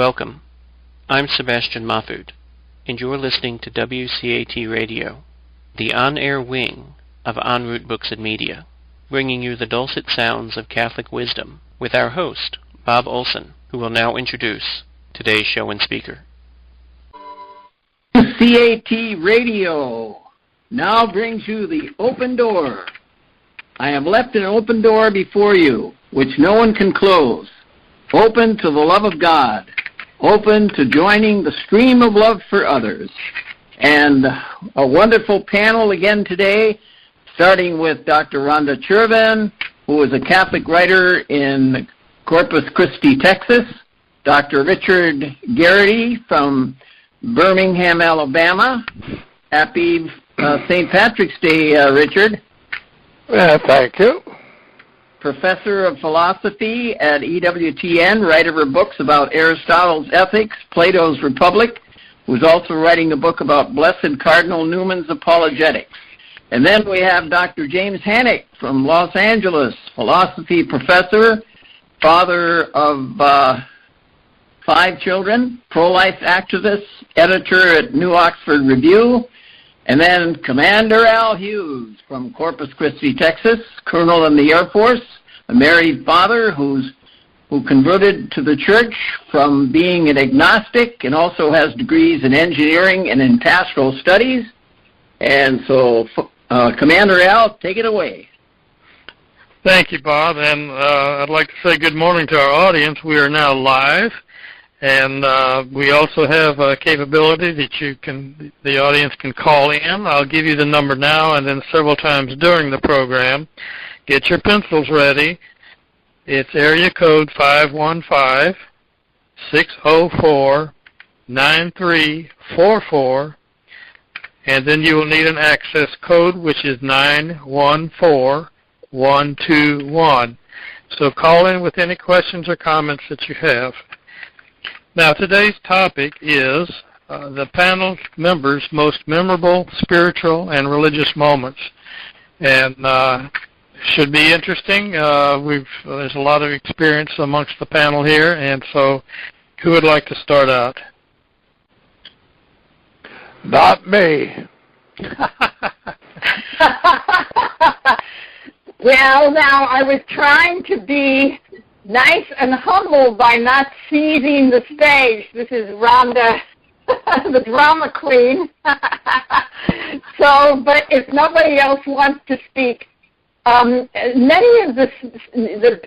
Welcome. I'm Sebastian Mahfood, and you're listening to WCAT Radio, the on-air wing of En Route Books and Media, bringing you the dulcet sounds of Catholic wisdom with our host, Bob Olson, who will now introduce today's show and speaker. WCAT Radio now brings you the open door. I have left an open door before you, which no one can close. Open to the love of God. Open to joining the stream of love for others. And a wonderful panel again today, starting with Dr. Rhonda Chervin, who is a Catholic writer in Corpus Christi, Texas. Dr. Richard Garrity from Birmingham, Alabama. Happy St. Patrick's Day, Richard. Thank you. Professor of philosophy at EWTN, writer of books about Aristotle's Ethics, Plato's Republic, who's also writing a book about Blessed Cardinal Newman's Apologetics. And then we have Dr. James Hannock from Los Angeles, philosophy professor, father of 5 children, pro-life activist, editor at New Oxford Review, and then Commander Al Hughes from Corpus Christi, Texas, colonel in the Air Force, a married father who converted to the church from being an agnostic and also has degrees in engineering and in pastoral studies. And so, Commander Al, take it away. Thank you, Bob. And I'd like to say good morning to our audience. We are now live. And we also have a capability that the audience can call in. I'll give you the number now and then several times during the program. Get your pencils ready. It's area code 515-604-9344. And then you will need an access code, which is 914121. So call in with any questions or comments that you have. Now, today's topic is the panel members' most memorable spiritual and religious moments. And should be interesting. There's a lot of experience amongst the panel here, and so who would like to start out? Not me. Well, now, I was trying to be nice and humble by not seizing the stage. This is Rhonda, the drama queen. But if nobody else wants to speak, many of the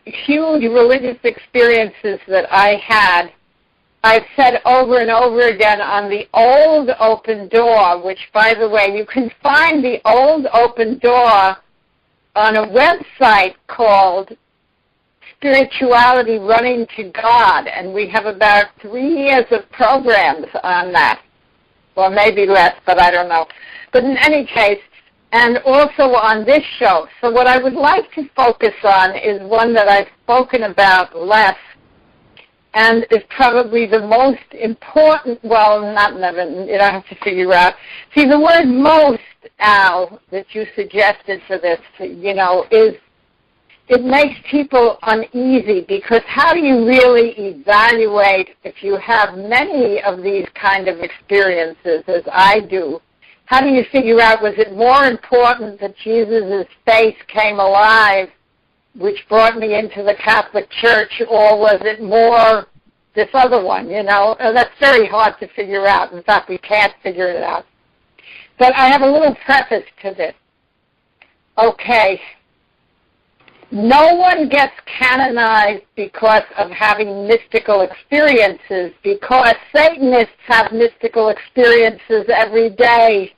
huge religious experiences that I had, I've said over and over again on the Old Open Door, which, by the way, you can find the Old Open Door on a website called Spirituality Running to God, and we have about 3 years of programs on that. Well, maybe less, but I don't know. But in any case, and also on this show. So what I would like to focus on is one that I've spoken about less, and is probably the most important, well, not never, you don't have to figure out. See, the word most, Al, that you suggested for this, is it makes people uneasy, because how do you really evaluate if you have many of these kind of experiences, as I do? How do you figure out, was it more important that Jesus' face came alive, which brought me into the Catholic Church, or was it more this other one, That's very hard to figure out. In fact, we can't figure it out. But I have a little preface to this. Okay. No one gets canonized because of having mystical experiences, because Satanists have mystical experiences every day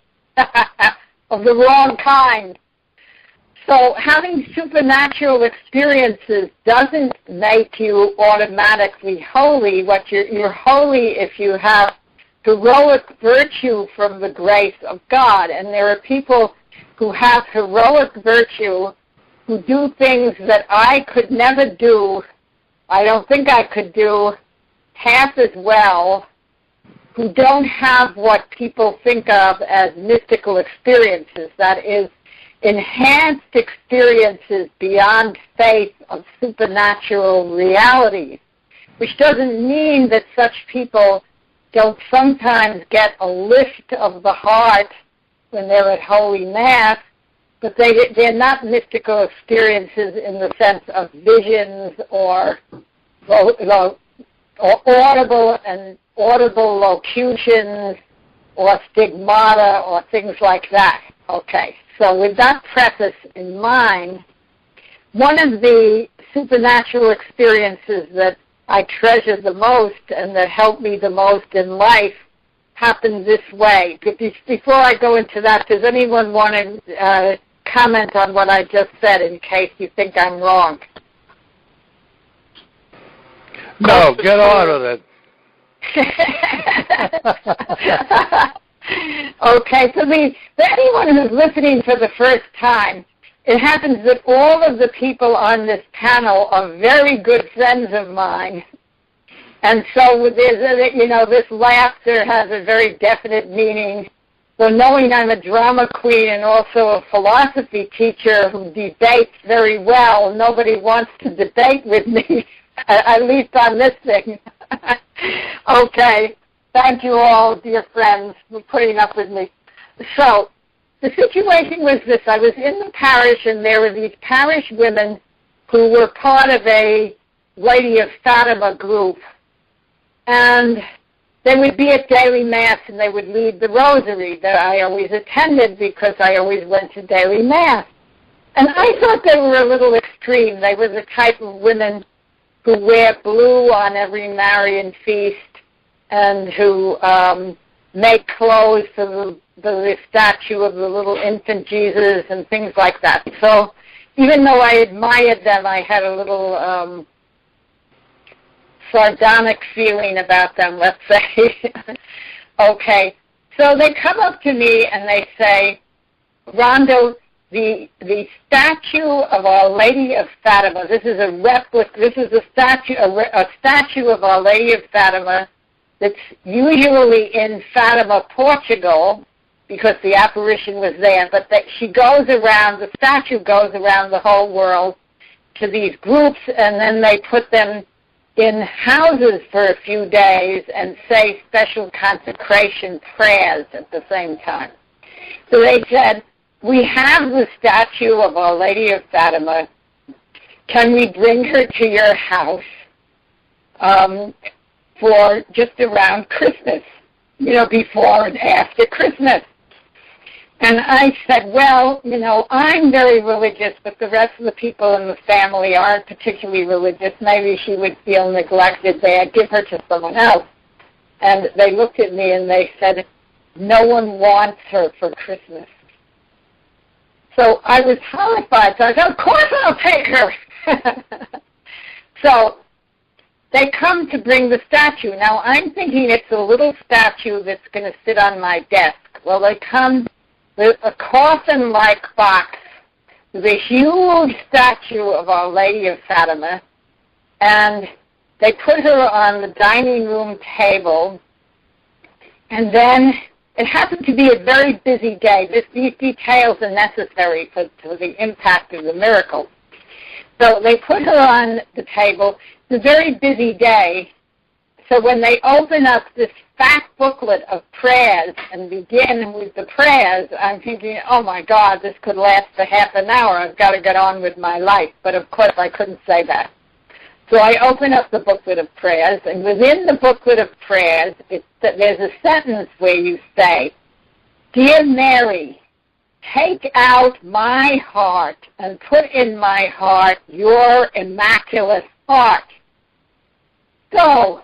of the wrong kind. So having supernatural experiences doesn't make you automatically holy. You're holy if you have heroic virtue from the grace of God. And there are people who have heroic virtue who do things that I could never do, I don't think I could do half as well, who don't have what people think of as mystical experiences, that is, enhanced experiences beyond faith of supernatural realities. which doesn't mean that such people don't sometimes get a lift of the heart when they're at Holy Mass, but they're not mystical experiences in the sense of visions or audible locutions or stigmata or things like that. Okay, so with that preface in mind, one of the supernatural experiences that I treasure the most and that help me the most in life happened this way. Before I go into that, does anyone want to comment on what I just said in case you think I'm wrong? No, get on with it. Okay, so anyone who's listening for the first time, it happens that all of the people on this panel are very good friends of mine. And so this laughter has a very definite meaning. So knowing I'm a drama queen and also a philosophy teacher who debates very well, nobody wants to debate with me, at least on this thing. Okay. Thank you all, dear friends, for putting up with me. So the situation was this. I was in the parish, and there were these parish women who were part of a Lady of Fatima group. And they would be at daily Mass, and they would lead the rosary that I always attended because I always went to daily Mass. And I thought they were a little extreme. They were the type of women who wear blue on every Marian feast and who make clothes for the statue of the little infant Jesus and things like that. So even though I admired them, I had a little sardonic feeling about them, let's say. Okay, so they come up to me and they say, Rhonda, the statue of Our Lady of Fatima, this is a replica, this is a statue of Our Lady of Fatima that's usually in Fatima, Portugal, because the apparition was there, but that she goes around, the statue goes around the whole world to these groups, and then they put them in houses for a few days and say special consecration prayers at the same time. So they said, we have the statue of Our Lady of Fatima. Can we bring her to your house for just around Christmas, before and after Christmas? And I said, well, I'm very religious, but the rest of the people in the family aren't particularly religious. Maybe she would feel neglected there. Give her to someone else. And they looked at me and they said, no one wants her for Christmas. So I was horrified. So I said, of course I'll take her. So they come to bring the statue. Now I'm thinking it's a little statue that's going to sit on my desk. Well, they come with a coffin-like box with a huge statue of Our Lady of Fatima, and they put her on the dining room table, and then it happened to be a very busy day. These details are necessary for the impact of the miracle. So they put her on the table. It's a very busy day. So when they open up this fat booklet of prayers and begin with the prayers, I'm thinking, oh my God, this could last for half an hour. I've got to get on with my life. But of course I couldn't say that. So I open up the booklet of prayers, and within the booklet of prayers, there's a sentence where you say, Dear Mary, take out my heart and put in my heart your immaculate heart. So,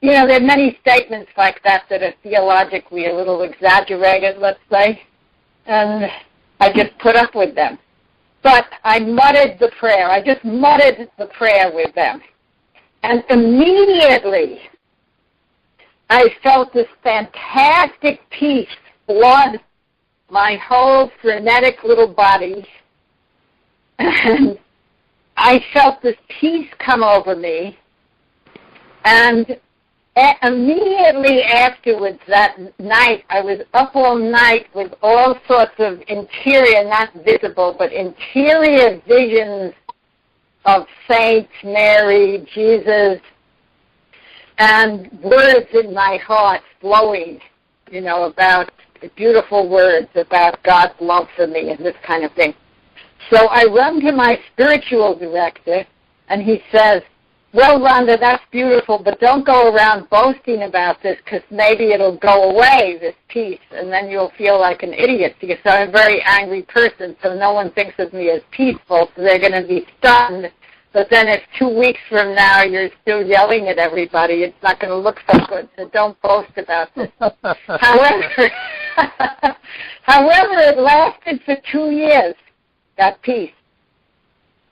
there are many statements like that are theologically a little exaggerated, let's say, and I just put up with them. But I muttered the prayer. I just muttered the prayer with them. And immediately, I felt this fantastic peace flood my whole frenetic little body. And I felt this peace come over me. And immediately afterwards, that night, I was up all night with all sorts of interior, not visible, but interior visions of saints, Mary, Jesus, and words in my heart flowing, about beautiful words about God's love for me and this kind of thing. So I run to my spiritual director, and he says, well, Rhonda, that's beautiful, but don't go around boasting about this because maybe it'll go away, this peace, and then you'll feel like an idiot because I'm a very angry person, so no one thinks of me as peaceful, so they're going to be stunned. But then if 2 weeks from now you're still yelling at everybody, it's not going to look so good, so don't boast about this. However, it lasted for 2 years, that peace.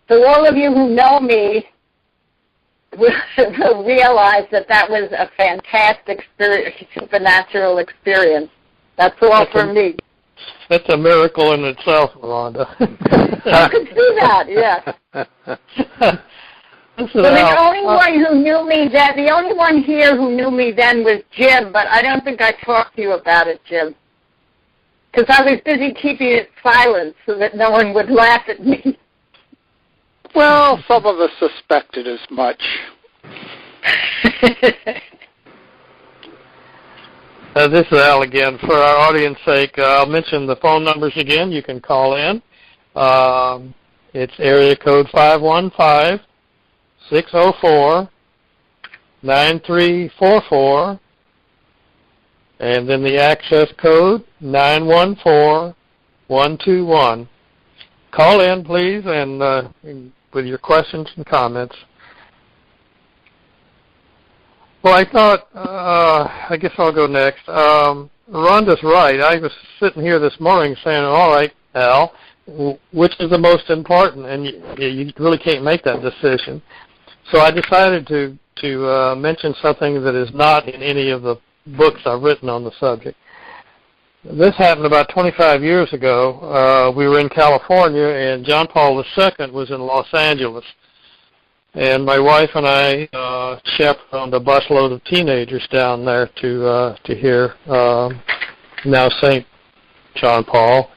So all of you who know me will realize that was a fantastic supernatural experience. That's all for me. That's a miracle in itself, Rhonda. You could see that, yes. So the only one here who knew me then was Jim, but I don't think I talked to you about it, Jim, because I was busy keeping it silent so that no one would laugh at me. Well, some of us suspected as much. This is Al again. For our audience sake, I'll mention the phone numbers again. You can call in. It's area code 515-604-9344, and then the access code 914121. Call in, please, and with your questions and comments. Well, I thought, I guess I'll go next. Rhonda's right. I was sitting here this morning saying, all right, Al, which is the most important? And you really can't make that decision. So I decided to mention something that is not in any of the books I've written on the subject. This happened about 25 years ago. We were in California, and John Paul II was in Los Angeles. And my wife and I chaperoned a busload of teenagers down there to hear now St. John Paul.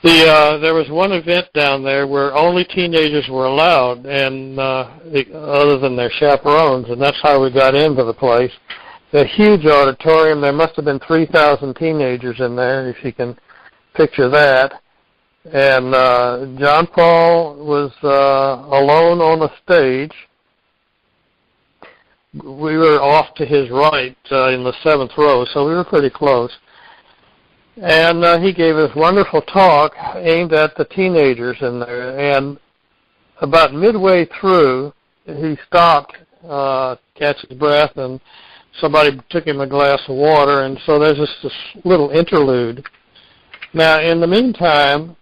There was one event down there where only teenagers were allowed, and other than their chaperones, and that's how we got into the place. A huge auditorium. There must have been 3,000 teenagers in there, if you can picture that. And John Paul was alone on the stage. We were off to his right in the 7th row, so we were pretty close. And he gave this wonderful talk aimed at the teenagers in there. And about midway through, he stopped, catch his breath, and somebody took him a glass of water. And so there's this little interlude. Now, in the meantime,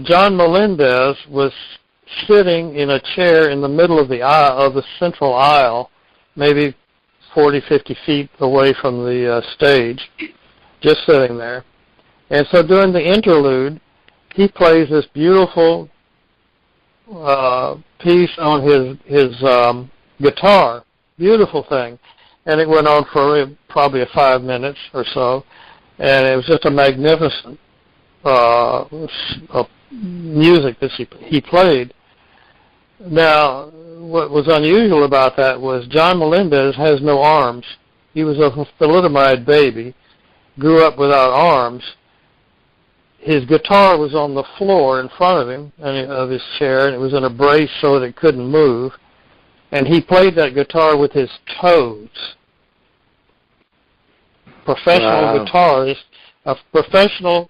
John Melendez was sitting in a chair in the middle of the aisle, of the central aisle, maybe 40, 50 feet away from the stage, just sitting there. And so during the interlude, he plays this beautiful piece on his guitar, beautiful thing. And it went on for probably 5 minutes or so, and it was just a magnificent music that he played. Now, what was unusual about that was John Melendez has no arms. He was a thalidomide baby, grew up without arms. His guitar was on the floor in front of him, of his chair, and it was in a brace so that it couldn't move. And he played that guitar with his toes. Professional guitarist, a professional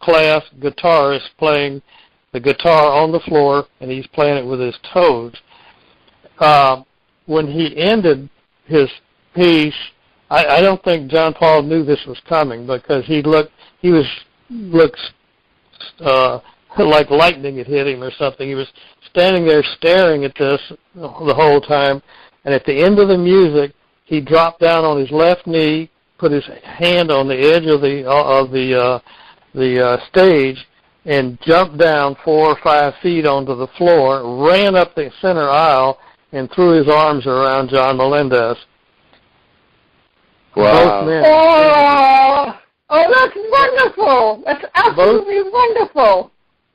class guitarist playing the guitar on the floor, and he's playing it with his toes. When he ended his piece, I don't think John Paul knew this was coming, because he looked like lightning had hit him or something. He was standing there staring at this the whole time, and at the end of the music, he dropped down on his left knee, put his hand on the edge of the stage, and jumped down 4 or 5 feet onto the floor, ran up the center aisle, and threw his arms around John Melendez. Wow. Both men. Oh, that's wonderful. That's absolutely wonderful.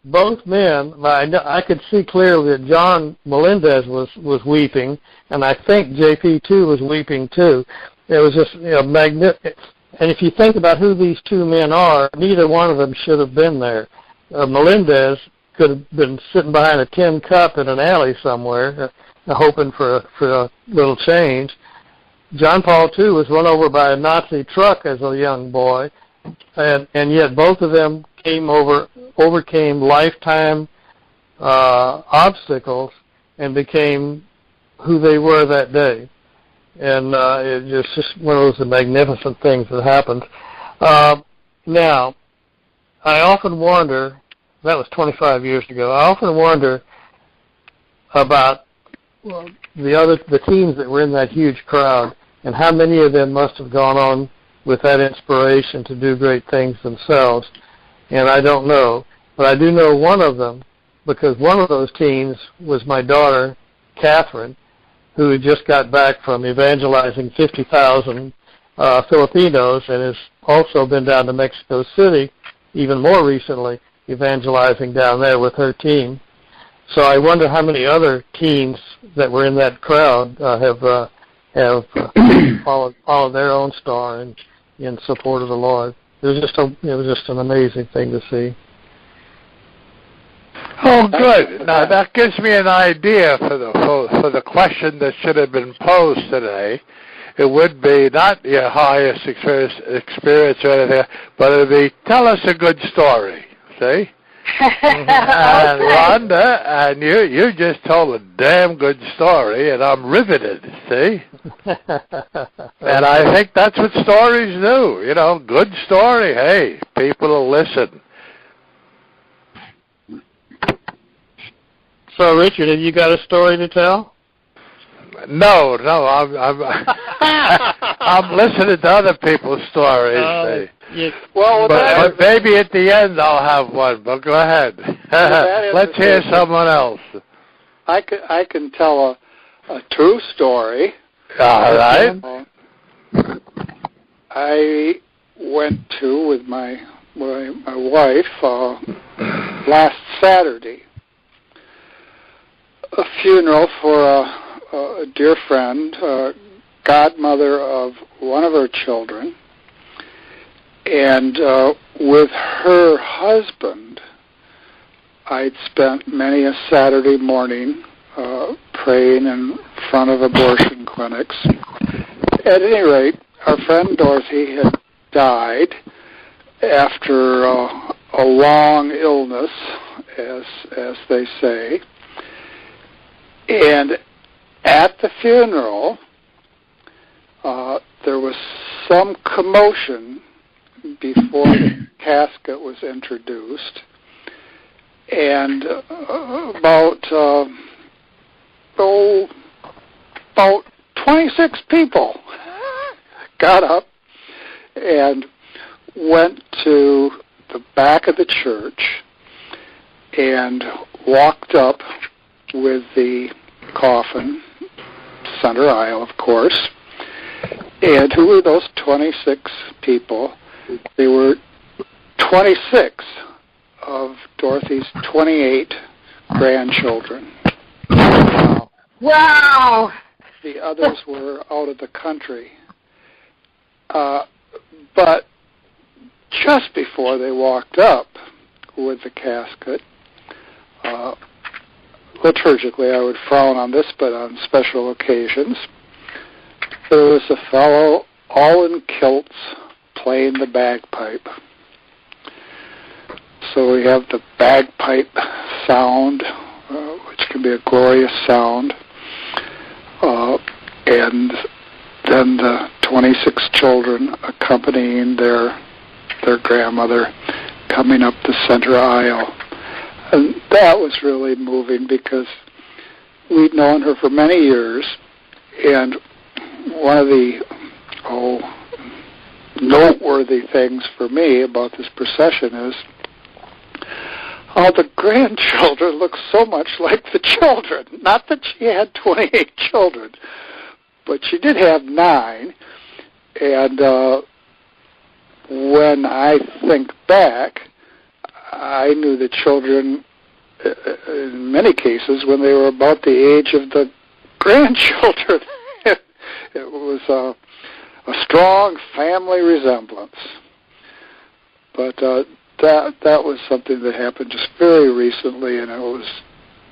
both men, I could see clearly that John Melendez was weeping, and I think JP too was weeping too. It was just magnificent. And if you think about who these two men are, neither one of them should have been there. Melendez could have been sitting behind a tin cup in an alley somewhere, hoping for a little change. John Paul II was run over by a Nazi truck as a young boy, and yet both of them overcame lifetime obstacles and became who they were that day. And it's just one of those magnificent things that happens. Now, I often wonder, that was 25 years ago, I often wonder about the teams that were in that huge crowd and how many of them must have gone on with that inspiration to do great things themselves. And I don't know, but I do know one of them, because one of those teens was my daughter, Catherine, who had just got back from evangelizing 50,000 Filipinos and has also been down to Mexico City, even more recently, evangelizing down there with her team. So I wonder how many other teens that were in that crowd have followed their own star in support of the Lord. It was just an amazing thing to see. Oh, good. Now that gives me an idea for the question that should have been posed today. It would be not your highest experience or anything, but it would be, tell us a good story. See? And Rhonda, and you just told a damn good story, and I'm riveted. See? And I think that's what stories do. Good story. Hey, people will listen. So, Richard, have you got a story to tell? No, I'm listening to other people's stories. But maybe at the end I'll have one. But go ahead. Let's hear someone else. I can tell a true story. All right. I went to with my wife last Saturday a funeral for a dear friend, godmother of one of her children, and with her husband, I'd spent many a Saturday morning praying in front of abortion clinics. At any rate, our friend Dorothy had died after a long illness, as they say. And at the funeral, there was some commotion before the casket was introduced, and about 26 people got up and went to the back of the church and walked up with the coffin, center aisle, of course. And who were those 26 people? They were 26 of Dorothy's 28 grandchildren. Wow! The others were out of the country. But just before they walked up with the casket, liturgically I would frown on this, but on special occasions, there was a fellow all in kilts playing the bagpipe. So we have the bagpipe sound, which can be a glorious sound, and then the 26 children accompanying their grandmother coming up the center aisle. And that was really moving because we'd known her for many years, and one of the noteworthy things for me about this procession is how the grandchildren look so much like the children. Not that she had 28 children, but she did have 9, and when I think back, I knew the children in many cases when they were about the age of the grandchildren. It was a strong family resemblance. But that was something that happened just very recently, and it was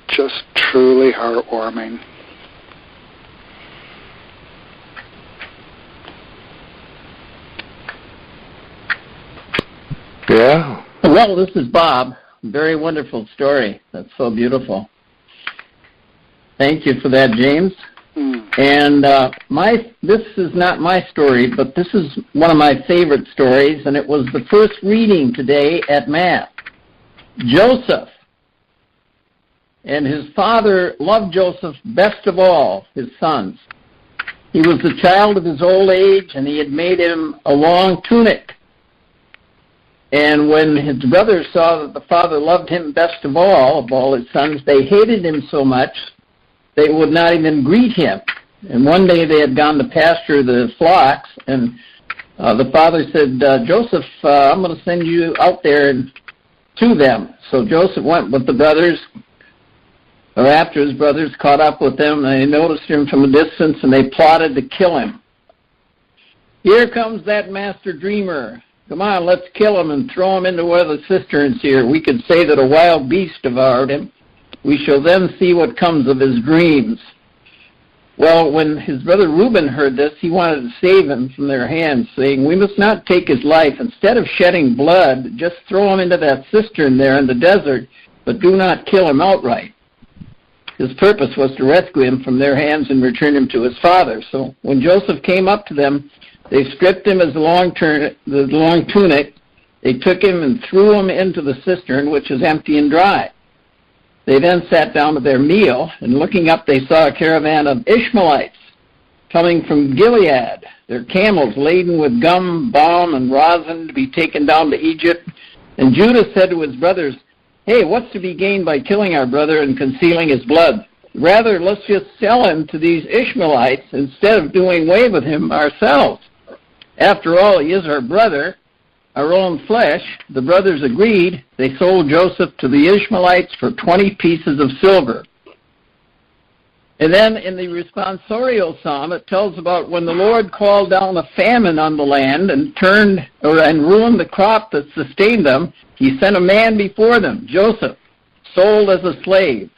just truly heartwarming. Yeah. Well, this is Bob. Very wonderful story. That's so beautiful. Thank you for that, James. And this is not my story, but this is one of my favorite stories, and it was the first reading today at Mass. Joseph. And his father loved Joseph best of all his sons. He was the child of his old age, and he had made him a long tunic. And when his brothers saw that the father loved him best of all his sons, they hated him so much they would not even greet him. And one day they had gone to pasture the flocks, and the father said, Joseph, I'm going to send you out there to them. So Joseph went with the brothers, or after his brothers caught up with them, and they noticed him from a distance, and they plotted to kill him. Here comes that master dreamer. Come on, let's kill him and throw him into one of the cisterns here. We could say that a wild beast devoured him. We shall then see what comes of his dreams. Well, when his brother Reuben heard this, he wanted to save him from their hands, saying, we must not take his life. Instead of shedding blood, just throw him into that cistern there in the desert, but do not kill him outright. His purpose was to rescue him from their hands and return him to his father. So when Joseph came up to them, they stripped him the long tunic. They took him and threw him into the cistern, which was empty and dry. They then sat down to their meal, and looking up they saw a caravan of Ishmaelites coming from Gilead, their camels laden with gum, balm, and rosin to be taken down to Egypt. And Judah said to his brothers, hey, what's to be gained by killing our brother and concealing his blood? Rather, let's just sell him to these Ishmaelites instead of doing away with him ourselves. After all, he is our brother, our own flesh. The brothers agreed. They sold Joseph to the Ishmaelites for 20 pieces of silver. And then in the responsorial psalm, it tells about when the Lord called down a famine on the land and ruined the crop that sustained them, he sent a man before them, Joseph, sold as a slave.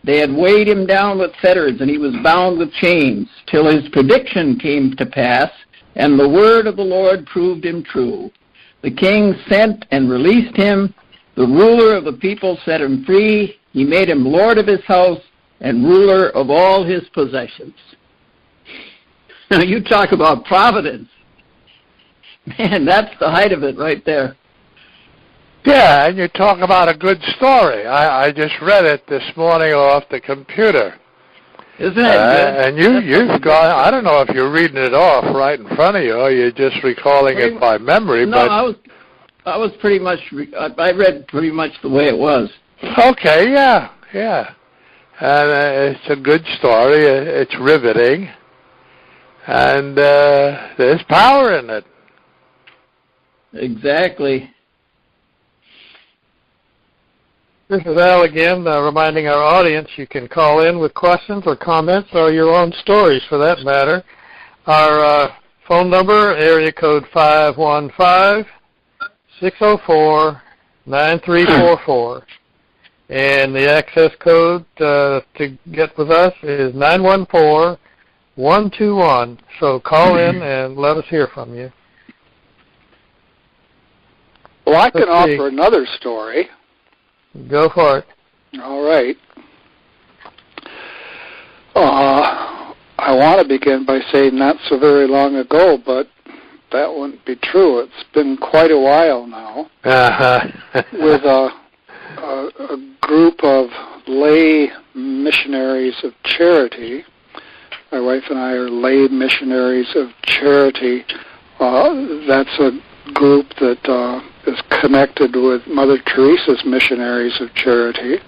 They had weighed him down with fetters, and he was bound with chains, till his prediction came to pass, and the word of the Lord proved him true. The king sent and released him. The ruler of the people set him free. He made him lord of his house and ruler of all his possessions. Now you talk about providence. Man, that's the height of it right there. Yeah, and you talk about a good story. I just read it this morning off the computer. Isn't it good? And you've got, I don't know if you're reading it off right in front of you or you're just recalling it by memory. No, but I was pretty much, I read pretty much the way it was. Okay, yeah. And it's a good story. It's riveting. And there's power in it. Exactly. This is Al again, reminding our audience you can call in with questions or comments or your own stories for that matter. Our phone number, area code 515-604-9344. And the access code to get with us is 914-121. So call in and let us hear from you. Well, I can offer another story. Go for it. All right. I want to begin by saying not so very long ago, but that wouldn't be true. It's been quite a while now. With a group of lay missionaries of charity. My wife and I are lay missionaries of charity. That's a group that is connected with Mother Teresa's Missionaries of Charity.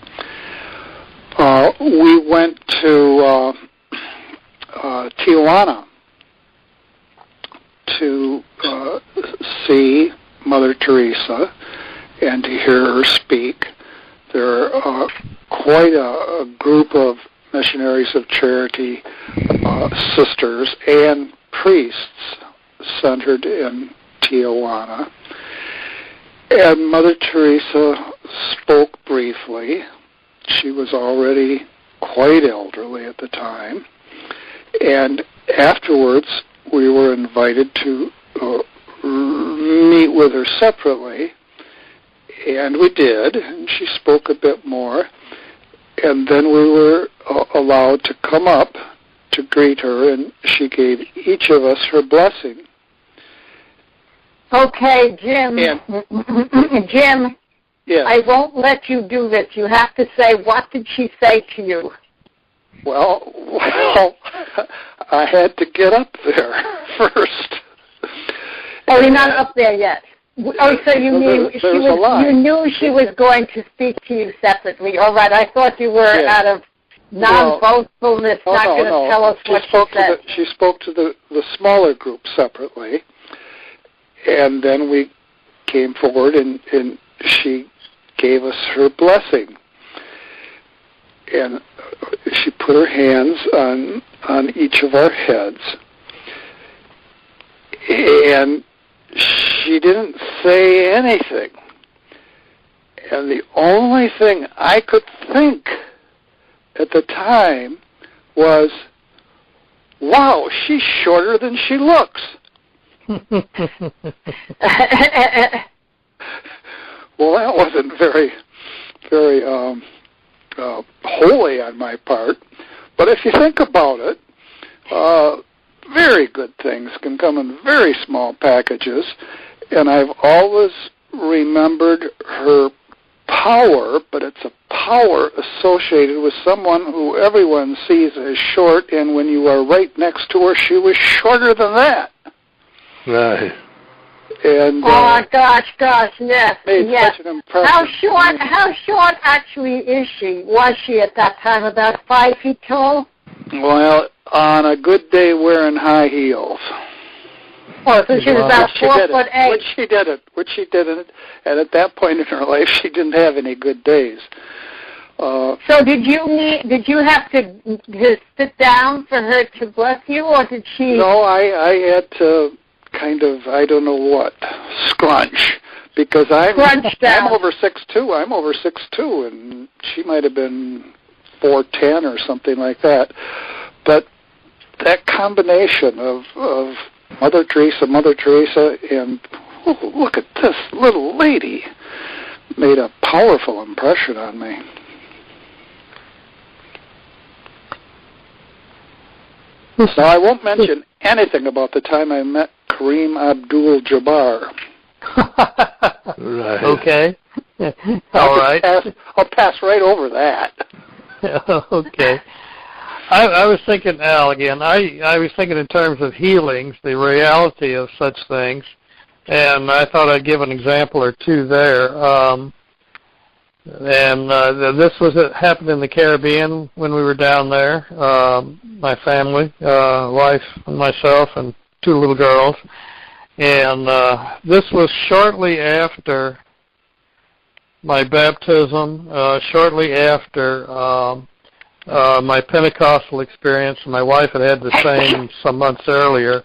We went to Tijuana to see Mother Teresa and to hear her speak. There are quite a group of missionaries of charity, sisters and priests centered in Tijuana. And Mother Teresa spoke briefly. She was already quite elderly at the time. And afterwards, we were invited to meet with her separately. And we did, and she spoke a bit more. And then we were allowed to come up to greet her, and she gave each of us her blessing. Okay, Jim. Jim, Yes. I won't let you do this. You have to say, what did she say to you? Well, I had to get up there first. Oh, you're not up there yet. Oh, so you mean you knew she was going to speak to you separately. All right, I thought you were out of non-boastfulness, not going to tell us what she said. She spoke to the smaller group separately, and then we came forward, and she gave us her blessing. And she put her hands on each of our heads, and she didn't say anything. And the only thing I could think at the time was, wow, she's shorter than she looks. Well, that wasn't very holy on my part. But if you think about it, very good things can come in very small packages, and I've always remembered her power, but it's a power associated with someone who everyone sees as short, and when you are right next to her, she was shorter than that. Right. And gosh, yes. made such an impression. How short actually is she? Was she at that time about 5 feet tall? Well, on a good day wearing high heels. Oh, so she was about 4'8". Which she didn't, and at that point in her life, she didn't have any good days. So did you have to sit down for her to bless you, or did she? No, I had to kind of, I don't know what, scrunch, because I'm over 6'2". I'm over 6'2", and she might have been 4'10" or something like that. But that combination of Mother Teresa, and look at this little lady, made a powerful impression on me. Now, I won't mention anything about the time I met Kareem Abdul-Jabbar. Right. Okay. All right. I'll pass right over that. Okay. I was thinking, Al, again, I was thinking in terms of healings, the reality of such things, and I thought I'd give an example or two there. This happened in the Caribbean when we were down there, my family, wife and myself and 2 little girls. And this was shortly after my baptism, shortly after my Pentecostal experience. My wife had the same some months earlier.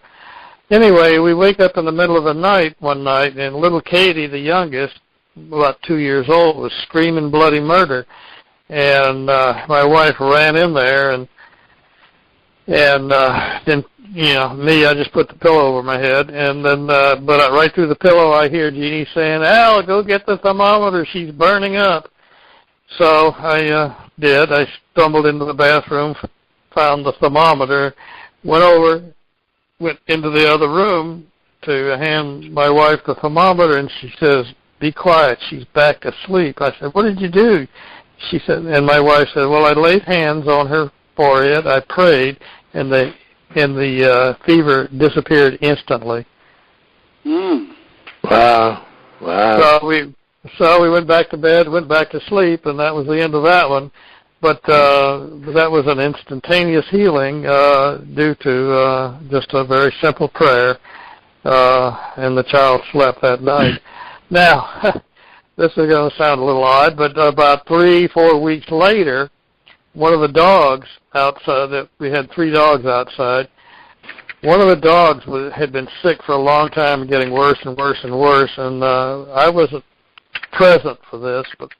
Anyway, we wake up in the middle of the night one night, and little Katie, the youngest, about 2 years old, was screaming bloody murder. And my wife ran in there, and then, me, I just put the pillow over my head, and then, but right through the pillow, I hear Jeannie saying, "Al, go get the thermometer, she's burning up." So I did. I stumbled into the bathroom, found the thermometer, went into the other room to hand my wife the thermometer, and she says, "Be quiet, she's back asleep." I said, "What did you do?" She said, and my wife said, "Well, I laid hands on her forehead, I prayed, and the fever disappeared instantly." Wow. So we went back to bed, went back to sleep, and that was the end of that one. But that was an instantaneous healing due to just a very simple prayer, and the child slept that night. Now, this is going to sound a little odd, but about 3-4 weeks later, one of the dogs outside, that we had 3 dogs outside, one of the dogs had been sick for a long time and getting worse and worse and worse, and I wasn't present for this, but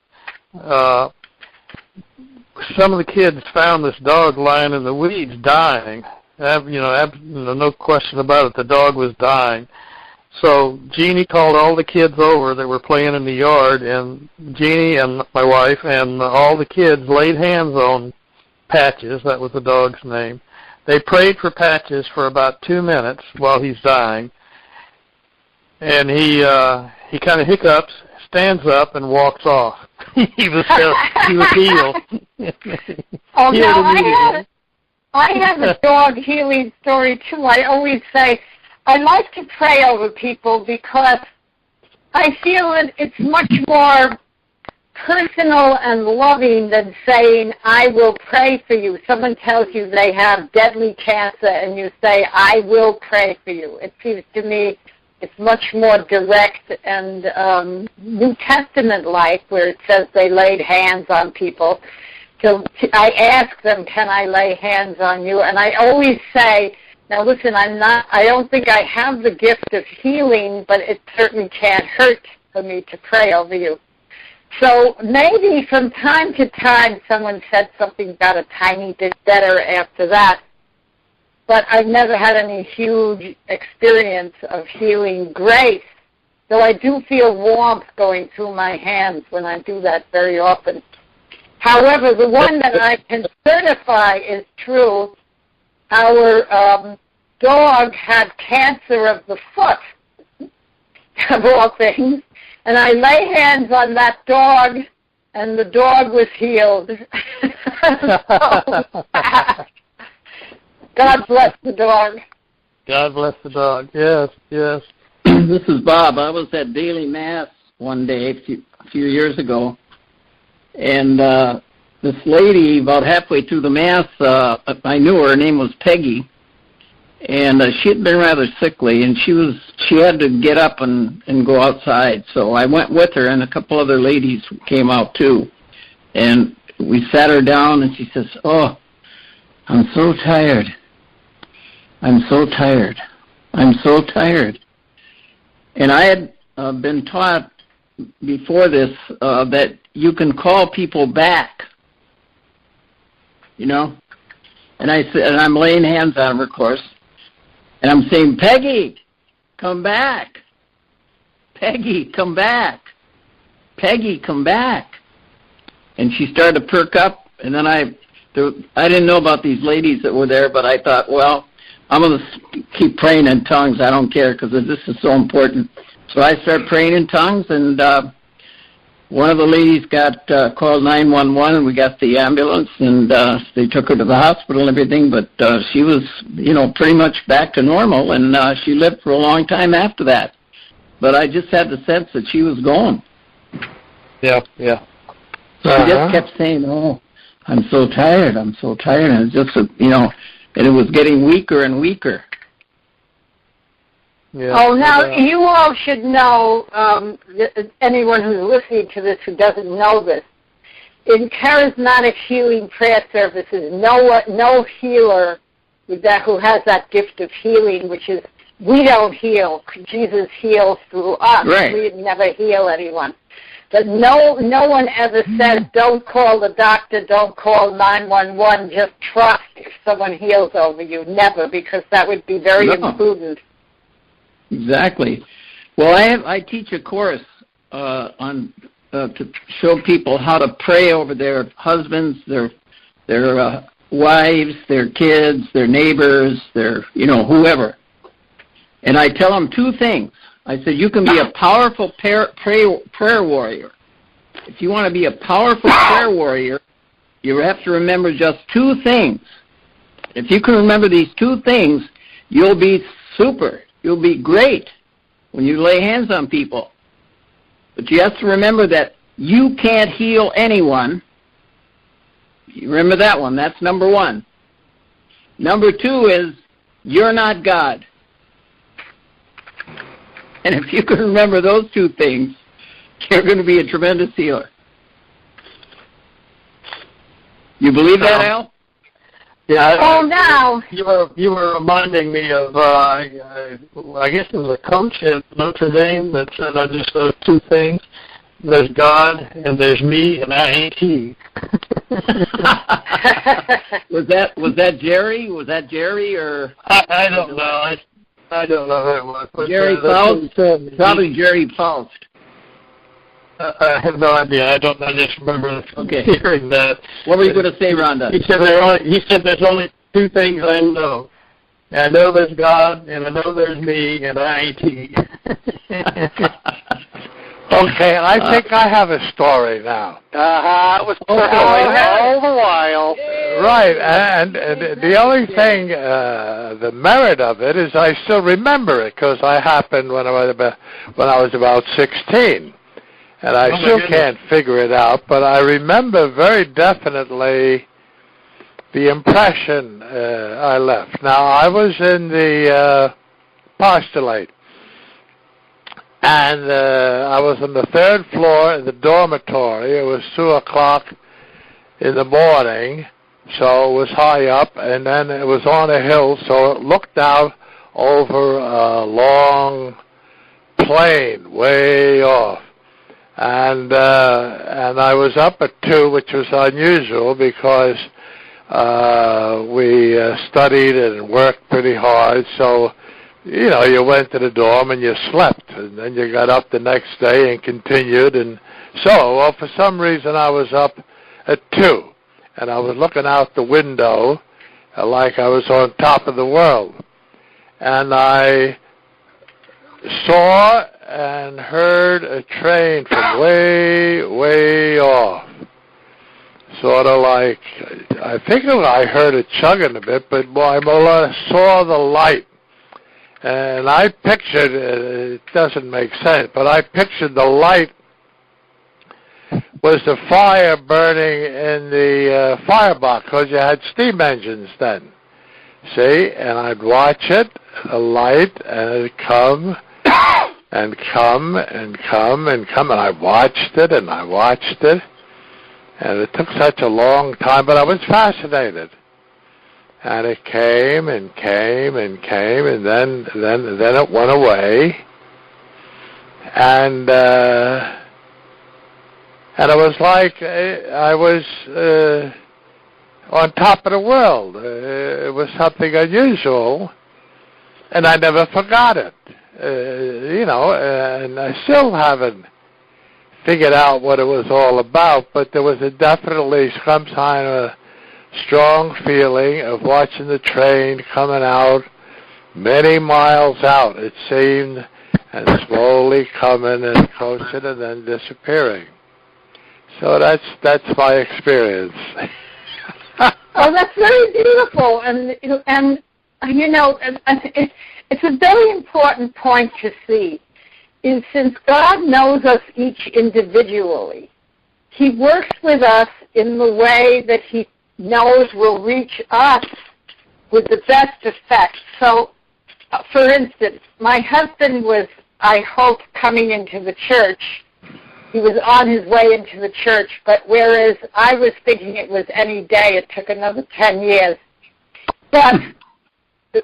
some of the kids found this dog lying in the weeds dying. No question about it, the dog was dying. So Jeannie called all the kids over that were playing in the yard, and Jeannie and my wife and all the kids laid hands on Patches, that was the dog's name. They prayed for Patches for about 2 minutes while he's dying, and he kind of hiccups, stands up, and walks off. he was healed. Oh, no, I have a dog healing story, too. I always say I like to pray over people because I feel it's much more personal and loving than saying, I will pray for you. Someone tells you they have deadly cancer and you say, I will pray for you. It seems to me it's much more direct and New Testament-like, where it says they laid hands on people. So I ask them, can I lay hands on you? And I always say, now listen, I don't think I have the gift of healing, but it certainly can't hurt for me to pray over you. So maybe from time to time someone said something got a tiny bit better after that, but I've never had any huge experience of healing grace, though I do feel warmth going through my hands when I do that very often. However, the one that I can certify is true. Our dog had cancer of the foot, of all things, and I lay hands on that dog, and the dog was healed. God bless the dog. God bless the dog. Yes, yes. This is Bob. I was at daily mass one day a few years ago, and this lady, about halfway through the mass, I knew her name was Peggy, and she had been rather sickly, and she had to get up and go outside. So I went with her, and a couple other ladies came out too, and we sat her down, and she says, "Oh, I'm so tired. I'm so tired. I'm so tired." And I had been taught before this that you can call people back, you know. And I said, and I'm laying hands on her, of course, and I'm saying, "Peggy, come back. Peggy, come back. Peggy, come back." And she started to perk up, and then I didn't know about these ladies that were there, but I thought, well, I'm going to keep praying in tongues. I don't care, because this is so important. So I started praying in tongues, and one of the ladies got called 911, and we got the ambulance, and they took her to the hospital and everything, but she was, pretty much back to normal, and she lived for a long time after that. But I just had the sense that she was gone. Yeah, yeah. So she just kept saying, "Oh, I'm so tired, I'm so tired," and it's just, and it was getting weaker and weaker. Yeah. Oh, now, you all should know, anyone who's listening to this who doesn't know this, in charismatic healing prayer services, no healer who has that gift of healing, which is, we don't heal, Jesus heals through us. Right. We never heal anyone. But no one ever says, don't call the doctor, don't call 911, just trust if someone heals over you. Never, because that would be very imprudent. Exactly. Well, I teach a course on to show people how to pray over their husbands, their wives, their kids, their neighbors, their whoever. And I tell them 2 things. I said, you can be a powerful prayer warrior. If you want to be a powerful prayer warrior, you have to remember just 2 things. If you can remember these 2 things, you'll be super. You'll be great when you lay hands on people. But you have to remember that you can't heal anyone. You remember that one. That's number 1. Number 2 is, you're not God. And if you can remember those 2 things, You're going to be a tremendous healer. You believe that, Al? Yeah. Now. You were reminding me of, I guess it was a coach at Notre Dame that said, I just those two things. There's God and there's me, and I ain't he. Was that Jerry? Was that Jerry or? I don't know. I don't know who it was. But, Jerry Faust? Probably Jerry Faust. I have no idea. I just remember hearing that. What were you going to say, Rhonda? He said there's only two things I know. I know there's God, and I know there's me, and I ain't he. Okay, I think I have a story now. It was all the while. Right, and the only thing, the merit of it is I still remember it because it happened when I was about 16, and I still can't figure it out. But I remember very definitely the impression I left. Now I was in the postulate. And I was on the third floor in the dormitory. It was 2 o'clock in the morning, so it was high up, and then it was on a hill, so it looked out over a long plain way off. And I was up at 2, which was unusual because we studied and worked pretty hard, so you went to the dorm and you slept, and then you got up the next day and continued. And so, for some reason, I was up at 2, and I was looking out the window like I was on top of the world. And I saw and heard a train from way, way off. Sort of like, I think I heard it chugging a bit, but I saw the light. And I pictured, it doesn't make sense, but I pictured the light was the fire burning in the firebox, because you had steam engines then. See? And I'd watch it, the light, and it'd come and come and come and come, and I watched it and I watched it. And it took such a long time, but I was fascinated. And it came and came and came, and then it went away. And it was like I was on top of the world. It was something unusual, and I never forgot it. And I still haven't figured out what it was all about, but there was definitely some kind of strong feeling of watching the train coming out many miles out, it seemed, and slowly coming and coasting and then disappearing. So that's my experience. Oh, that's very beautiful, and it's a very important point to see. Is since God knows us each individually, He works with us in the way that He knows will reach us with the best effect. So, for instance, my husband was, I hope, coming into the church. He was on his way into the church, but whereas I was thinking it was any day, it took another 10 years. But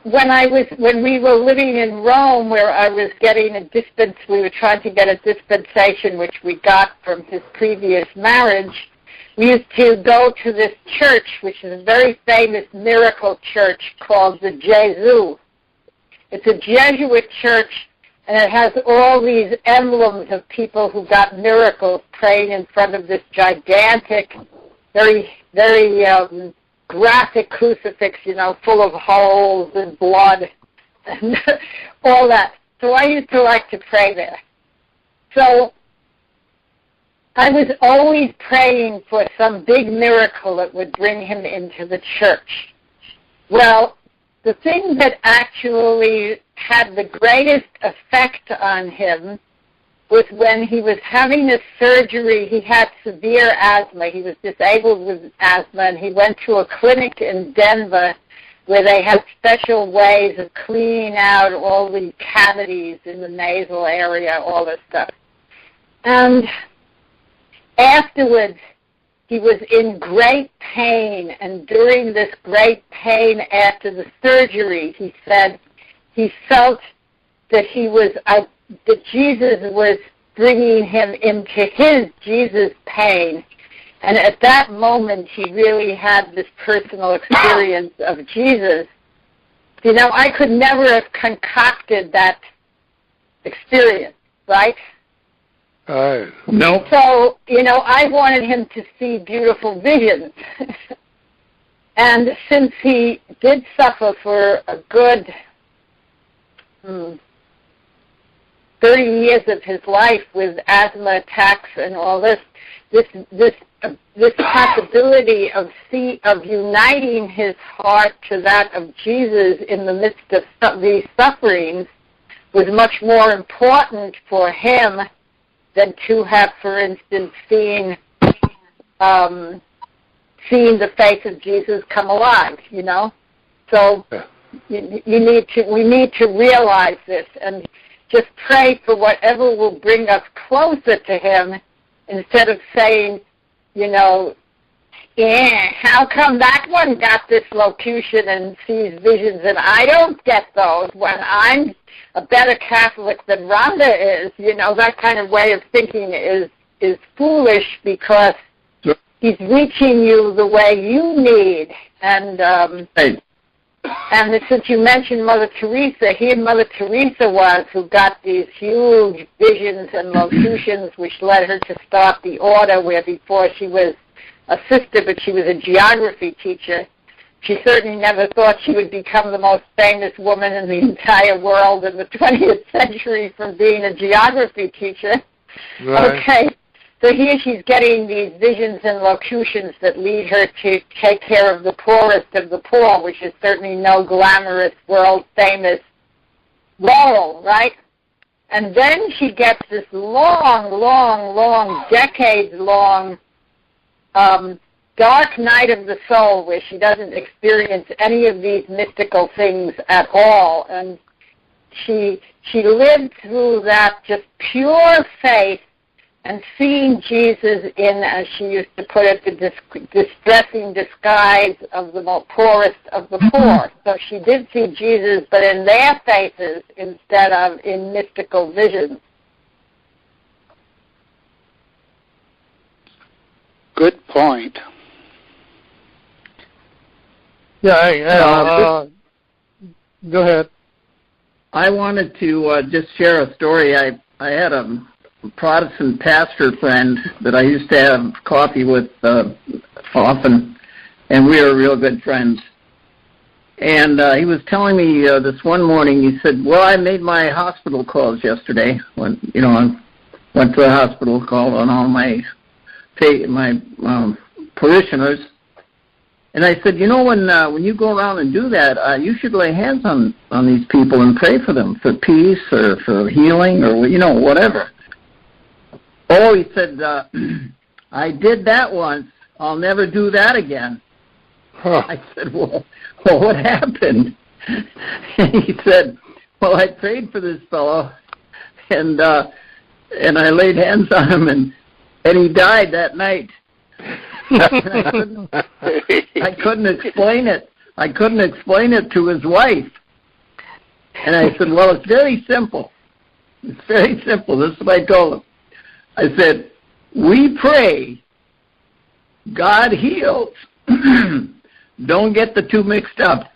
when we were living in Rome, where I was getting we were trying to get a dispensation, which we got from his previous marriage. We used to go to this church, which is a very famous miracle church called the Jesu. It's a Jesuit church, and it has all these emblems of people who got miracles praying in front of this gigantic, very, very graphic crucifix, full of holes and blood and all that. So I used to like to pray there. So I was always praying for some big miracle that would bring him into the church. Well, the thing that actually had the greatest effect on him was when he was having a surgery. He had severe asthma. He was disabled with asthma, and he went to a clinic in Denver where they have special ways of cleaning out all the cavities in the nasal area, all this stuff. And afterwards, he was in great pain, and during this great pain after the surgery, he said he felt that that Jesus was bringing him into his Jesus pain. And at that moment, he really had this personal experience of Jesus. You know, I could never have concocted that experience, right? Nope. So, you know, I wanted him to see beautiful visions. And since he did suffer for a good 30 years of his life with asthma attacks and all this possibility of uniting his heart to that of Jesus in the midst of these sufferings was much more important for him than to have, for instance, seen the face of Jesus come alive, you know? So we need to realize this and just pray for whatever will bring us closer to him instead of saying, you know, how come that one got this locution and sees visions and I don't get those when I'm a better Catholic than Rhonda is? You know, that kind of way of thinking is foolish because he's reaching you the way you need. And and since you mentioned Mother Teresa, he and Mother Teresa was who got these huge visions and locutions which led her to start the order where before she was a sister, but she was a geography teacher. She certainly never thought she would become the most famous woman in the entire world in the 20th century from being a geography teacher. Right. Okay, so here she's getting these visions and locutions that lead her to take care of the poorest of the poor, which is certainly no glamorous, world-famous role, right? And then she gets this long, decades-long dark night of the soul where she doesn't experience any of these mystical things at all. And she lived through that just pure faith and seeing Jesus in, as she used to put it, the distressing disguise of the poorest of the poor. So she did see Jesus, but in their faces instead of in mystical visions. Good point. Yeah, go ahead. I wanted to just share a story. I had a Protestant pastor friend that I used to have coffee with often, and we were real good friends. And he was telling me this one morning, he said, well, I made my hospital calls yesterday. When, you know, I went to the hospital, called on all my parishioners. And I said, you know, when you go around and do that, you should lay hands on these people and pray for them for peace or for healing or, you know, whatever. Oh, he said, I did that once. I'll never do that again. Huh. I said, well, what happened? And he said, well, I prayed for this fellow, and I laid hands on him, and he died that night. I couldn't explain it. I couldn't explain it to his wife. And I said, well, it's very simple. It's very simple. This is what I told him. I said, we pray, God heals. Don't get the two mixed up.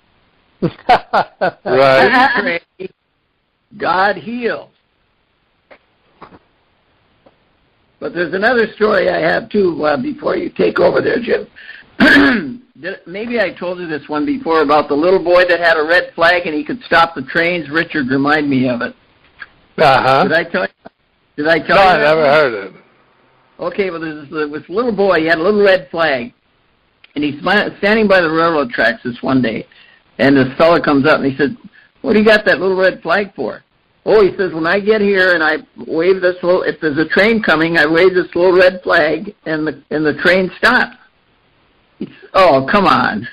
Right. We pray, God heals. But there's another story I have, too, before you take over there, Jim. Maybe I told you this one before about the little boy that had a red flag and he could stop the trains. Richard reminded me of it. Uh-huh. Did I tell you? No, I never heard it. Okay, well, there's this little boy. He had a little red flag. And he's standing by the railroad tracks this one day. And this fella comes up and he said, what do you got that little red flag for? Oh, he says, when I get here and I wave this little, if there's a train coming, I wave this little red flag and the train stops. He says, oh, come on.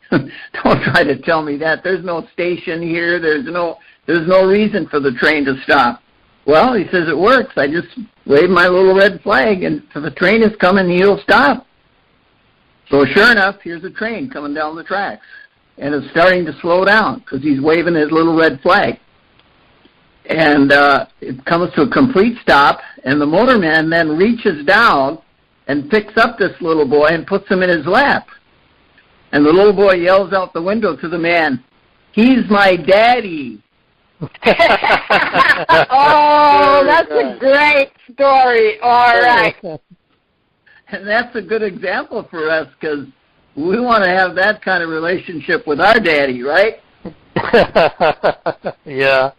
Don't try to tell me that. There's no station here. There's no reason for the train to stop. Well, he says, it works. I just wave my little red flag, and if the train is coming, he'll stop. So sure enough, here's a train coming down the tracks, and it's starting to slow down because he's waving his little red flag. And it comes to a complete stop, and the motorman then reaches down and picks up this little boy and puts him in his lap. And the little boy yells out the window to the man, "He's my daddy." Oh, that's a great story. All right. And that's a good example for us because we want to have that kind of relationship with our daddy, right? Yeah.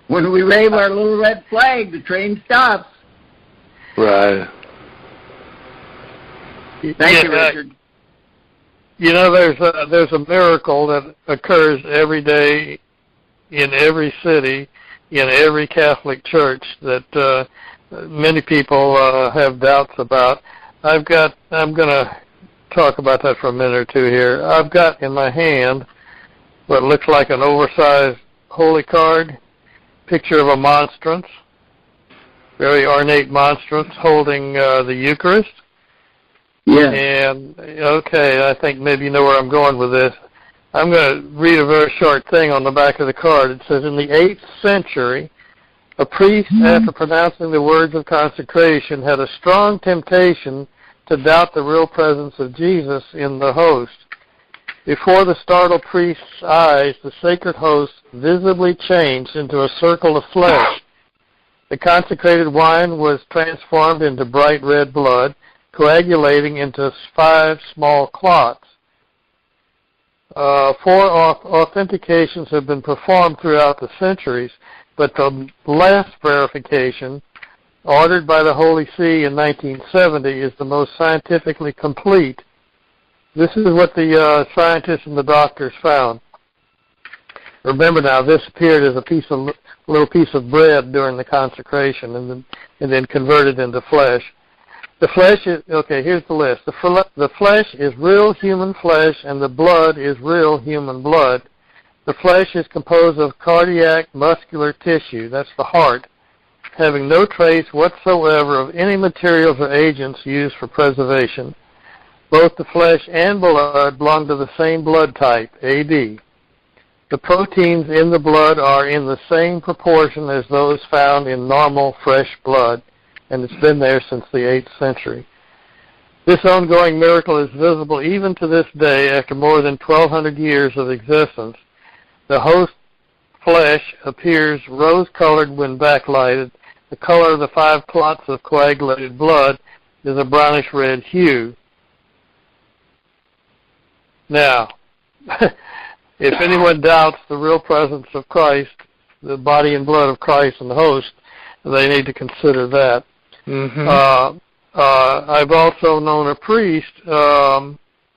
When we wave our little red flag, the train stops. Right. Thank you, Richard. You know, there's a miracle that occurs every day in every city, in every Catholic church that many people have doubts about. I'm going to talk about that for a minute or two here. I've got in my hand what looks like an oversized holy card, picture of a monstrance, very ornate monstrance holding the Eucharist. Yeah. And, okay, I think maybe you know where I'm going with this. I'm going to read a very short thing on the back of the card. It says, in the 8th century, a priest, after pronouncing the words of consecration, had a strong temptation to doubt the real presence of Jesus in the host. Before the startled priest's eyes, the sacred host visibly changed into a circle of flesh. The consecrated wine was transformed into bright red blood, coagulating into 5 small clots. 4 authentications have been performed throughout the centuries, but the last verification, ordered by the Holy See in 1970, is the most scientifically complete. This is what the scientists and the doctors found. Remember now, this appeared as a little piece of bread during the consecration, and then converted into flesh. The flesh is, okay, here's the list. The flesh is real human flesh, and the blood is real human blood. The flesh is composed of cardiac muscular tissue, that's the heart, having no trace whatsoever of any materials or agents used for preservation. Both the flesh and blood belong to the same blood type, AB. The proteins in the blood are in the same proportion as those found in normal fresh blood, and it's been there since the 8th century. This ongoing miracle is visible even to this day after more than 1,200 years of existence. The host flesh appears rose-colored when backlighted. The color of the 5 clots of coagulated blood is a brownish-red hue. Now, if anyone doubts the real presence of Christ, the body and blood of Christ and the host, they need to consider that. Mm-hmm. I've also known a priest, this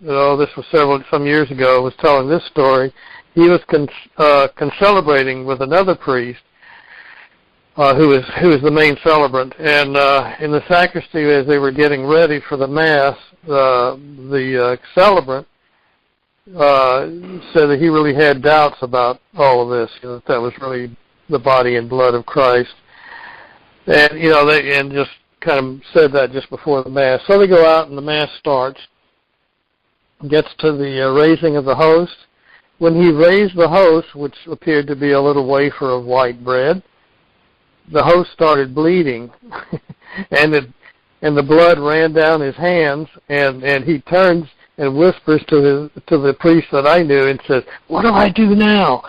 was some years ago, was telling this story. He was concelebrating with another priest who was the main celebrant. And in the sacristy, as they were getting ready for the Mass, the celebrant said that he really had doubts about all of this, that was really the body and blood of Christ. And, they just kind of said that just before the Mass. So they go out and the Mass starts, gets to the raising of the host. When he raised the host, which appeared to be a little wafer of white bread, the host started bleeding, and the blood ran down his hands, and he turns and whispers to the priest that I knew and says, "What do I do now?"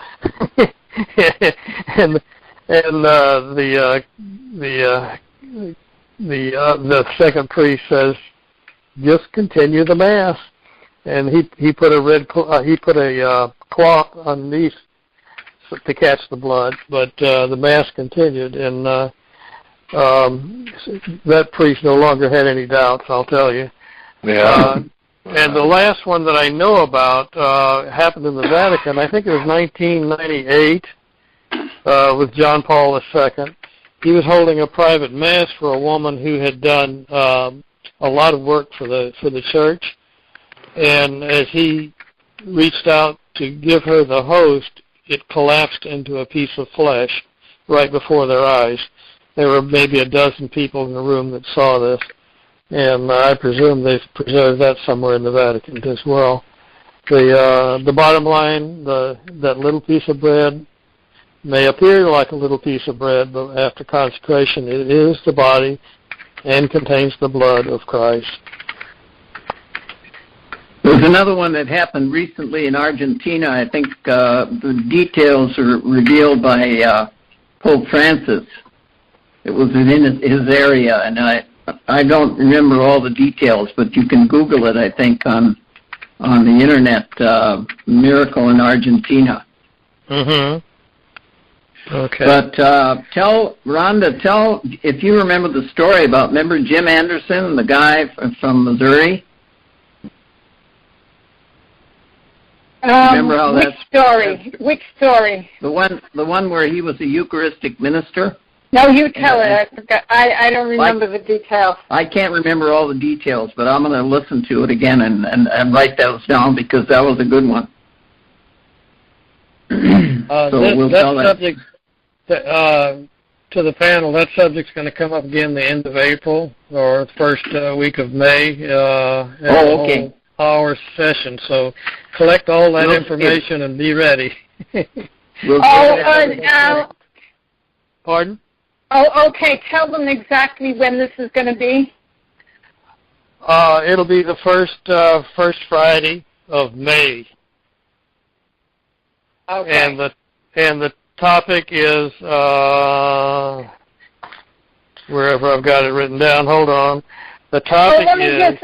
and the second priest says, "Just continue the Mass," and he put a cloth underneath to catch the blood, but the Mass continued, and that priest no longer had any doubts, I'll tell you. Yeah. And the last one that I know about happened in the Vatican. I think it was 1998 with John Paul II. He was holding a private Mass for a woman who had done a lot of work for the church, and as he reached out to give her the host, it collapsed into a piece of flesh right before their eyes. there were maybe a dozen people in the room that saw this, and I presume they've preserved that somewhere in the Vatican as well. The bottom line, that little piece of bread may appear like a little piece of bread, but after consecration, it is the body and contains the blood of Christ. There's another one that happened recently in Argentina. I think the details are revealed by Pope Francis. It was in his area, and I don't remember all the details, but you can Google it, I think, on the Internet, Miracle in Argentina. Mm-hmm. Okay. But Rhonda, if you remember the story remember Jim Anderson, the guy from Missouri? Remember how Which story? The one where he was a Eucharistic minister? No, you tell it. I forgot. I don't remember the details. I can't remember all the details, but I'm going to listen to it again and write those down because that was a good one. So we'll tell that. Subject, to the panel, that subject's going to come up again the end of April or the first week of May. Okay. Hour session. So collect all that information and be ready. Pardon? Oh, okay. Tell them exactly when this is going to be. It'll be the first Friday of May. Okay. And the topic is wherever I've got it written down. Hold on. The topic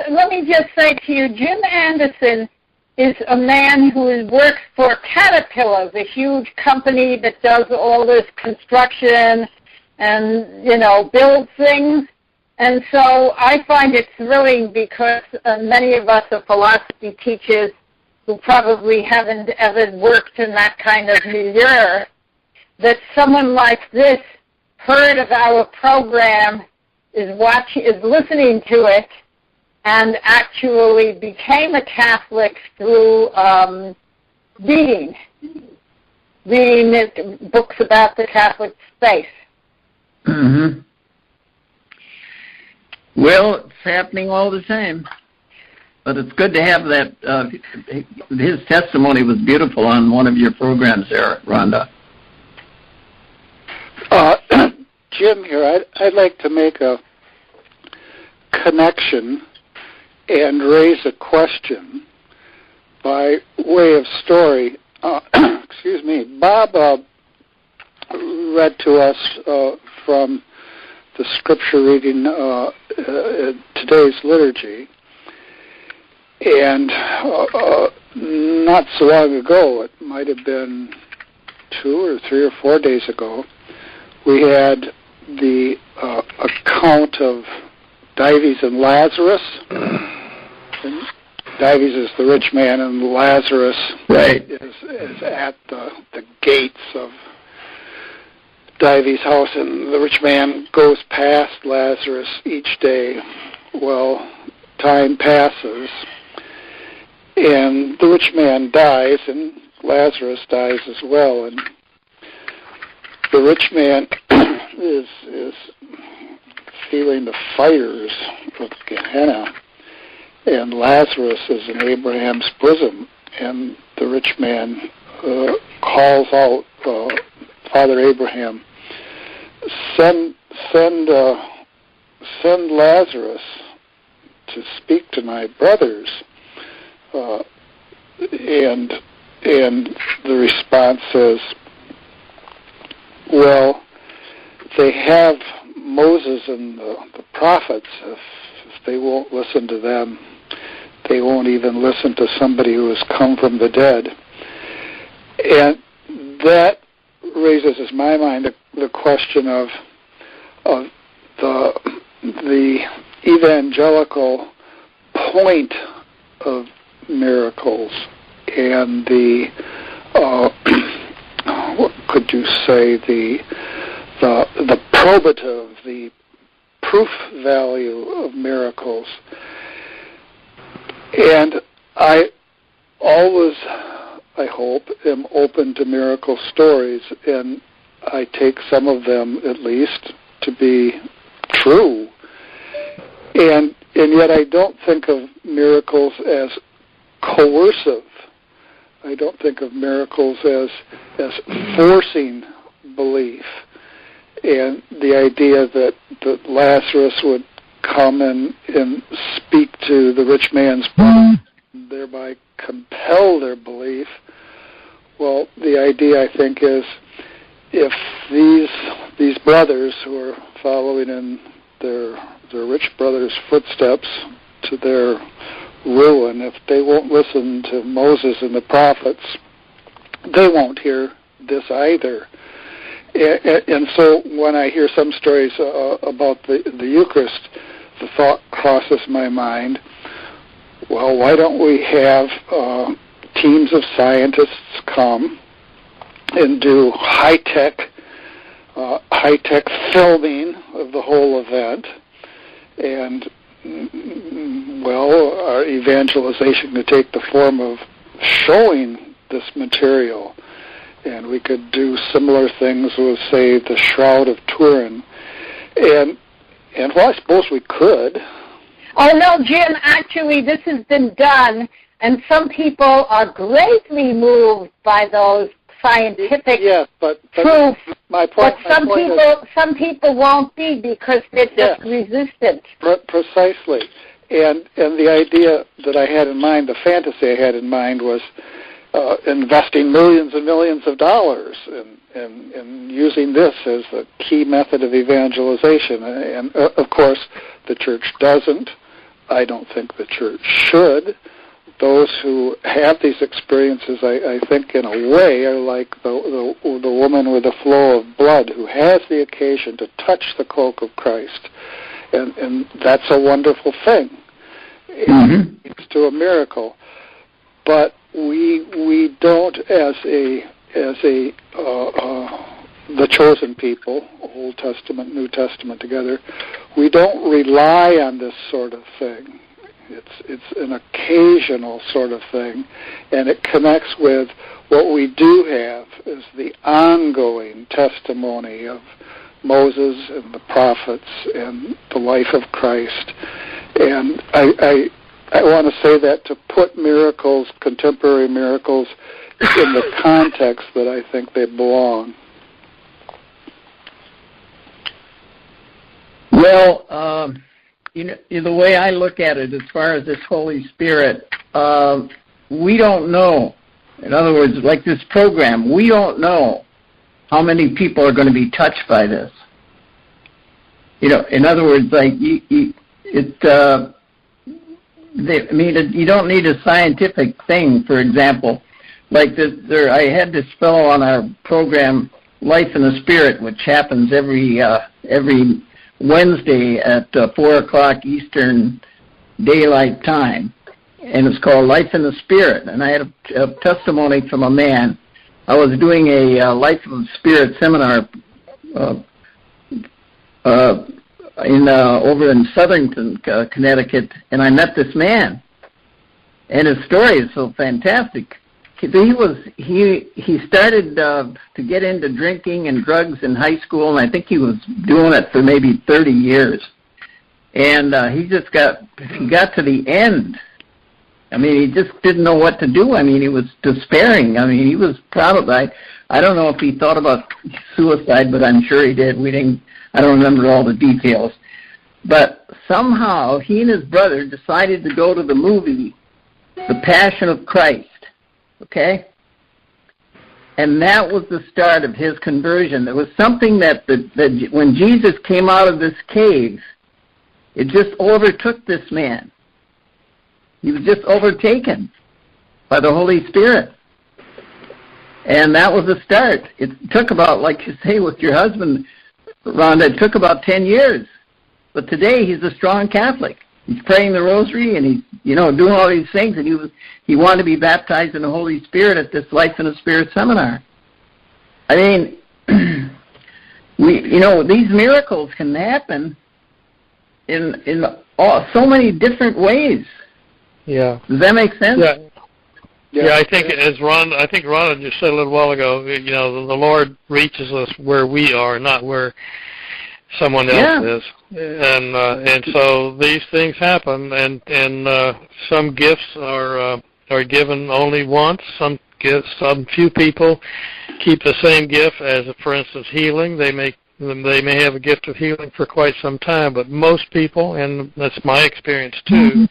let me just say to you, Jim Anderson is a man who works for Caterpillar, the huge company that does all this construction and, builds things. And so I find it thrilling because many of us are philosophy teachers who probably haven't ever worked in that kind of milieu, that someone like this heard of our program, is listening to it, and actually became a Catholic through reading books about the Catholic faith. Mm-hmm. Well, it's happening all the time. But it's good to have that. His testimony was beautiful on one of your programs there, Rhonda. Jim here, I'd like to make a connection and raise a question by way of story. Excuse me. Bob read to us from the scripture reading today's liturgy. And not so long ago, it might have been 2 or 3 or 4 days ago, we had the account of Dives and Lazarus. And Dives is the rich man, and Lazarus is at the gates of Dives' house, and the rich man goes past Lazarus each day. Well, time passes, and the rich man dies, and Lazarus dies as well, and the rich man is feeling the fires of Gehenna, and Lazarus is in Abraham's bosom, and the rich man calls out, Father Abraham, send Lazarus to speak to my brothers, and the response says, well, they have Moses and the prophets. If they won't listen to them, they won't even listen to somebody who has come from the dead. And that raises in my mind the question of the evangelical point of miracles and the what could you say, the probative, the proof value of miracles. And I always, I hope, am open to miracle stories, and I take some of them at least to to be true. And yet I don't think of miracles as coercive. I don't think of miracles as forcing belief. And the idea that Lazarus would come and speak to the rich man's brother, and thereby compel their belief. Well, the idea, I think, is if these brothers who are following in their rich brother's footsteps to their ruin, if they won't listen to Moses and the prophets, they won't hear this either. And so when I hear some stories about the Eucharist, the thought crosses my mind, well, why don't we have teams of scientists come and do high-tech filming of the whole event, and, well, our evangelization could take the form of showing this material. And we could do similar things with, say, the Shroud of Turin. And well, I suppose we could. Oh, no, Jim, actually, this has been done, and some people are greatly moved by those scientific proof. My point, some people won't be because they're just resistant. Precisely. And the idea that I had in mind, the fantasy I had in mind was investing millions and millions of dollars and using this as the key method of evangelization. And of course, the church doesn't. I don't think the church should. Those who have these experiences, I think, in a way, are like the woman with the flow of blood who has the occasion to touch the cloak of Christ. And that's a wonderful thing. Mm-hmm. It's to a miracle. But we don't, as the chosen people, Old Testament, New Testament together, we don't rely on this sort of thing. It's an occasional sort of thing, and it connects with what we do have is the ongoing testimony of Moses and the prophets and the life of Christ. And I want to say that to put miracles, contemporary miracles, in the context that I think they belong. Well, the way I look at it as far as this Holy Spirit, we don't know. In other words, like this program, we don't know how many people are going to be touched by this. In other words, like you don't need a scientific thing. For example, like I had this fellow on our program, Life in the Spirit, which happens every Wednesday at 4:00 Eastern Daylight Time, and it's called Life in the Spirit. And I had a testimony from a man. I was doing a Life in the Spirit seminar over in Southern Connecticut, and I met this man, and his story is so fantastic. He started to get into drinking and drugs in high school, and I think he was doing it for maybe 30 years. And he got to the end. I mean, he just didn't know what to do. I mean, he was despairing. I mean, he was probably, I don't know if he thought about suicide, but I'm sure he did. I don't remember all the details. But somehow he and his brother decided to go to the movie, The Passion of Christ. Okay? And that was the start of his conversion. There was something that when Jesus came out of this cave, it just overtook this man. He was just overtaken by the Holy Spirit. And that was the start. It took about, like you say with your husband, Rhonda, it took about 10 years. But today he's a strong Catholic. He's praying the rosary and he's, doing all these things, and he wanted to be baptized in the Holy Spirit at this Life in the Spirit seminar. I mean, these miracles can happen in so many different ways. Yeah. Does that make sense? Yeah, I think Ron just said a little while ago, the Lord reaches us where we are, not where someone else is. And so these things happen, and some gifts are given only once. Some few people keep the same gift as, for instance, healing. They may have a gift of healing for quite some time, but most people, and that's my experience too,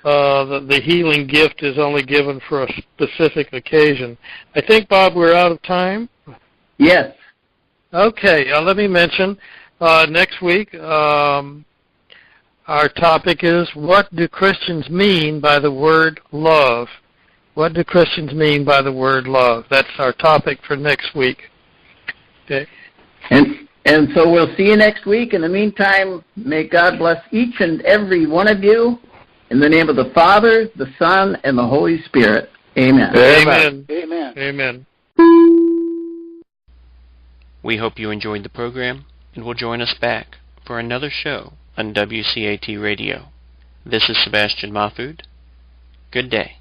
the healing gift is only given for a specific occasion. I think, Bob, we're out of time. Yes. Okay, let me mention next week our topic is, what do Christians mean by the word love? What do Christians mean by the word love? That's our topic for next week. Okay. And so we'll see you next week. In the meantime, may God bless each and every one of you. In the name of the Father, the Son, and the Holy Spirit. Amen. Amen. Amen. Amen. We hope you enjoyed the program and will join us back for another show on WCAT Radio. This is Sebastian Mahfood. Good day.